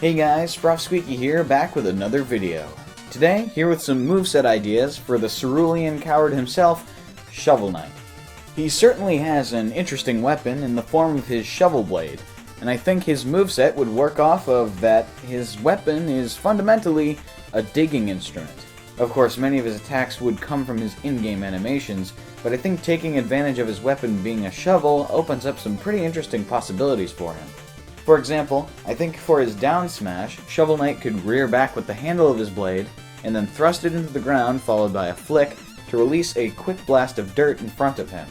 Hey guys, Squeaky here, back with another video. Today, here with some moveset ideas for the cerulean coward himself, Shovel Knight. He certainly has an interesting weapon in the form of his shovel blade, and I think his moveset would work off of that his weapon is fundamentally a digging instrument. Of course, many of his attacks would come from his in-game animations, but I think taking advantage of his weapon being a shovel opens up some pretty interesting possibilities for him. For example, I think for his down smash, Shovel Knight could rear back with the handle of his blade, and then thrust it into the ground followed by a flick to release a quick blast of dirt in front of him.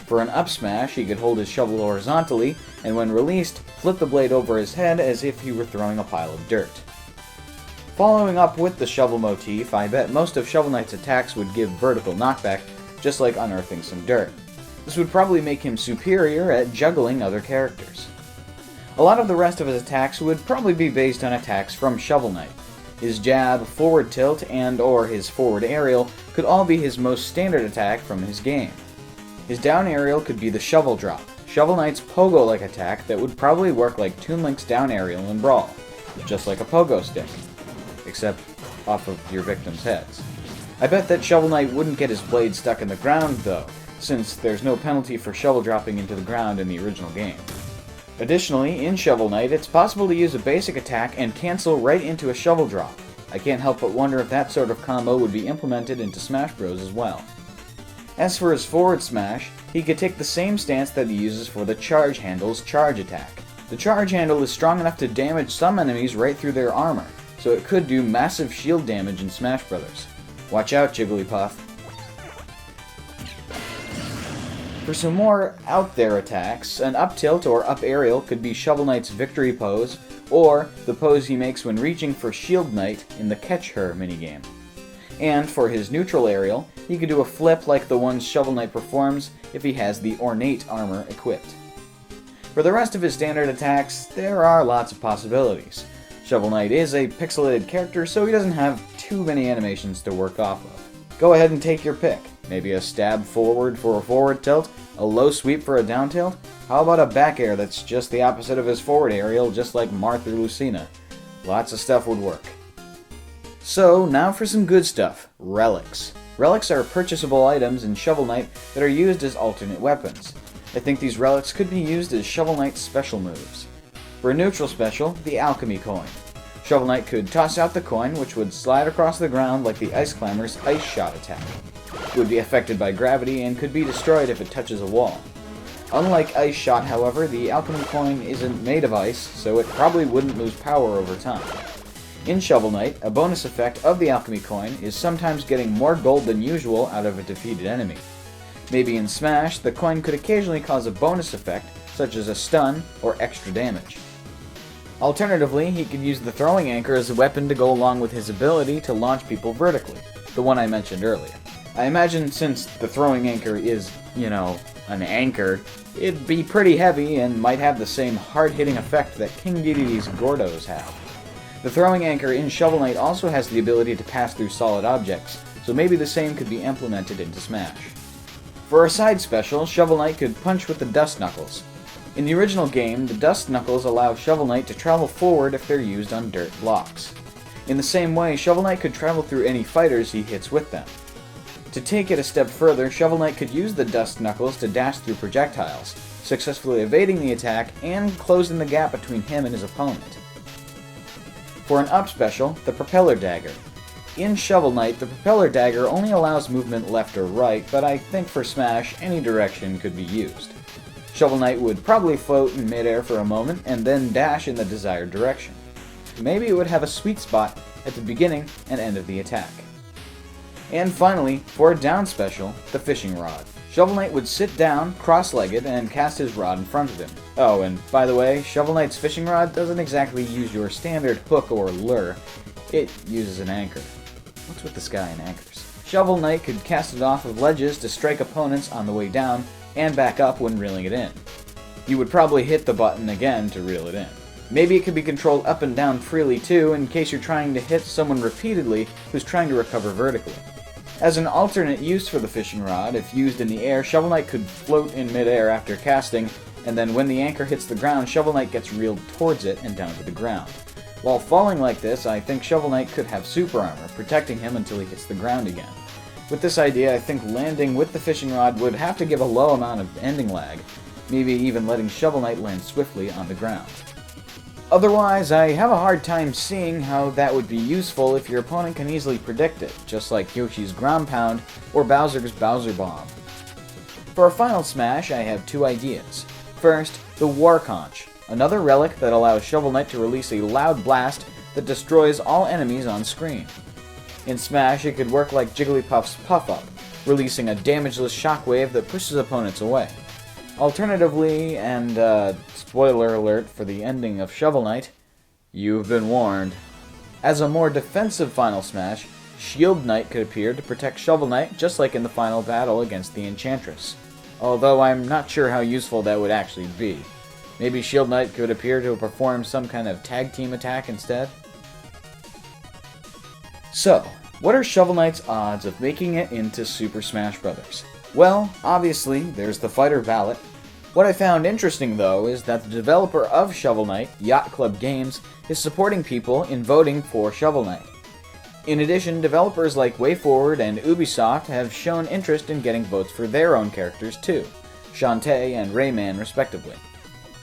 For an up smash, he could hold his shovel horizontally, and when released, flip the blade over his head as if he were throwing a pile of dirt. Following up with the shovel motif, I bet most of Shovel Knight's attacks would give vertical knockback, just like unearthing some dirt. This would probably make him superior at juggling other characters. A lot of the rest of his attacks would probably be based on attacks from Shovel Knight. His jab, forward tilt, and or his forward aerial could all be his most standard attack from his game. His down aerial could be the shovel drop, Shovel Knight's pogo-like attack that would probably work like Toon Link's down aerial in Brawl, just like a pogo stick, except off of your victims' heads. I bet that Shovel Knight wouldn't get his blade stuck in the ground though, since there's no penalty for shovel dropping into the ground in the original game. Additionally, in Shovel Knight, it's possible to use a basic attack and cancel right into a shovel drop. I can't help but wonder if that sort of combo would be implemented into Smash Bros. As well. As for his forward smash, he could take the same stance that he uses for the charge handle's charge attack. The charge handle is strong enough to damage some enemies right through their armor, so it could do massive shield damage in Smash Bros. Watch out, Jigglypuff. For some more out there attacks, an up tilt or up aerial could be Shovel Knight's victory pose, or the pose he makes when reaching for Shield Knight in the Catch Her minigame. And for his neutral aerial, he could do a flip like the ones Shovel Knight performs if he has the ornate armor equipped. For the rest of his standard attacks, there are lots of possibilities. Shovel Knight is a pixelated character, so he doesn't have too many animations to work off of. Go ahead and take your pick. Maybe a stab forward for a forward tilt, a low sweep for a down tilt? How about a back air that's just the opposite of his forward aerial, just like Marth or Lucina? Lots of stuff would work. So, now for some good stuff. Relics. Relics are purchasable items in Shovel Knight that are used as alternate weapons. I think these relics could be used as Shovel Knight's special moves. For a neutral special, the Alchemy Coin. Shovel Knight could toss out the coin, which would slide across the ground like the Ice Climber's Ice Shot attack. It would be affected by gravity and could be destroyed if it touches a wall. Unlike Ice Shot, however, the Alchemy Coin isn't made of ice, so it probably wouldn't lose power over time. In Shovel Knight, a bonus effect of the Alchemy Coin is sometimes getting more gold than usual out of a defeated enemy. Maybe in Smash, the coin could occasionally cause a bonus effect, such as a stun or extra damage. Alternatively, he could use the throwing anchor as a weapon to go along with his ability to launch people vertically, the one I mentioned earlier. I imagine since the throwing anchor is, an anchor, it'd be pretty heavy and might have the same hard-hitting effect that King Dedede's Gordos have. The throwing anchor in Shovel Knight also has the ability to pass through solid objects, so maybe the same could be implemented into Smash. For a side special, Shovel Knight could punch with the Dust Knuckles. In the original game, the Dust Knuckles allow Shovel Knight to travel forward if they're used on dirt blocks. In the same way, Shovel Knight could travel through any fighters he hits with them. To take it a step further, Shovel Knight could use the Dust Knuckles to dash through projectiles, successfully evading the attack and closing the gap between him and his opponent. For an up special, the Propeller Dagger. In Shovel Knight, the Propeller Dagger only allows movement left or right, but I think for Smash, any direction could be used. Shovel Knight would probably float in midair for a moment and then dash in the desired direction. Maybe it would have a sweet spot at the beginning and end of the attack. And finally, for a down special, the Fishing Rod. Shovel Knight would sit down, cross-legged, and cast his rod in front of him. Oh, and by the way, Shovel Knight's Fishing Rod doesn't exactly use your standard hook or lure. It uses an anchor. What's with this guy and anchors? Shovel Knight could cast it off of ledges to strike opponents on the way down, and back up when reeling it in. You would probably hit the button again to reel it in. Maybe it could be controlled up and down freely too, in case you're trying to hit someone repeatedly who's trying to recover vertically. As an alternate use for the fishing rod, if used in the air, Shovel Knight could float in midair after casting, and then when the anchor hits the ground, Shovel Knight gets reeled towards it and down to the ground. While falling like this, I think Shovel Knight could have super armor, protecting him until he hits the ground again. With this idea, I think landing with the fishing rod would have to give a low amount of ending lag, maybe even letting Shovel Knight land swiftly on the ground. Otherwise, I have a hard time seeing how that would be useful if your opponent can easily predict it, just like Yoshi's Ground Pound or Bowser's Bowser Bomb. For a final smash, I have two ideas. First, the War Conch, another relic that allows Shovel Knight to release a loud blast that destroys all enemies on screen. In Smash, it could work like Jigglypuff's Puff-Up, releasing a damageless shockwave that pushes opponents away. Alternatively, and spoiler alert for the ending of Shovel Knight, you've been warned. As a more defensive final smash, Shield Knight could appear to protect Shovel Knight just like in the final battle against the Enchantress. Although I'm not sure how useful that would actually be. Maybe Shield Knight could appear to perform some kind of tag team attack instead? So, what are Shovel Knight's odds of making it into Super Smash Bros.? Well, obviously, there's the Fighter Ballot. What I found interesting, though, is that the developer of Shovel Knight, Yacht Club Games, is supporting people in voting for Shovel Knight. In addition, developers like WayForward and Ubisoft have shown interest in getting votes for their own characters too, Shantae and Rayman respectively.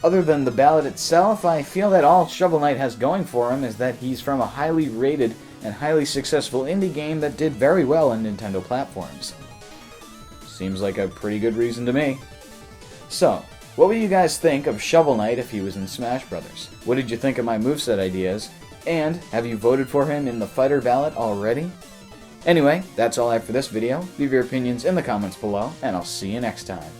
Other than the ballot itself, I feel that all Shovel Knight has going for him is that he's from a highly rated and highly successful indie game that did very well on Nintendo platforms. Seems like a pretty good reason to me. So, what would you guys think of Shovel Knight if he was in Smash Bros? What did you think of my moveset ideas? And have you voted for him in the Fighter Ballot already? Anyway, that's all I have for this video. Leave your opinions in the comments below, and I'll see you next time.